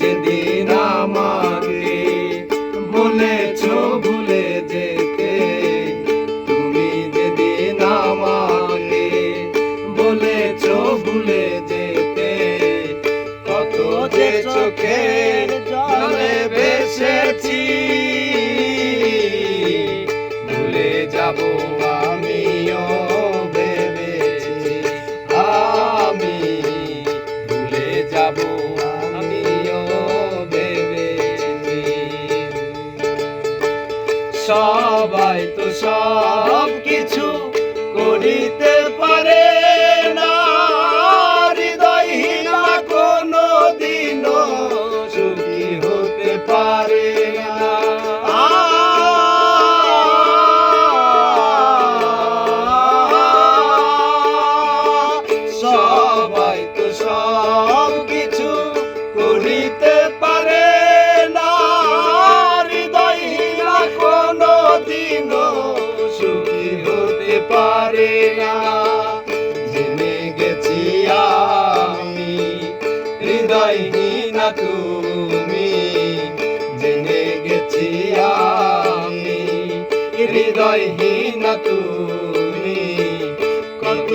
যেদিন আমাকে বলেছো ভুলে যেতে, তুমি যেদিন আমাকে বলেছো ভুলে যেতে, কত যে চোখের জলে ভেসেছি, ভুলে যাব আমিও ভেবেছি, আমি ভুলে যাব আমিও ভেবেছি। সবাই তো সব কিছু করিতে পারে না, হৃদয়হীনা কোনো দিনও সুখী হতে পারে না। সবাই তো সব কিছু করিতে পারে না, হৃদয়হীনা কোনো দিনও সুখী হতে পারে না। জেনে গেছি আমি হৃদয়হীনা তুমি, জেনে গেছি আমি হৃদয়হীনা তুমি, কত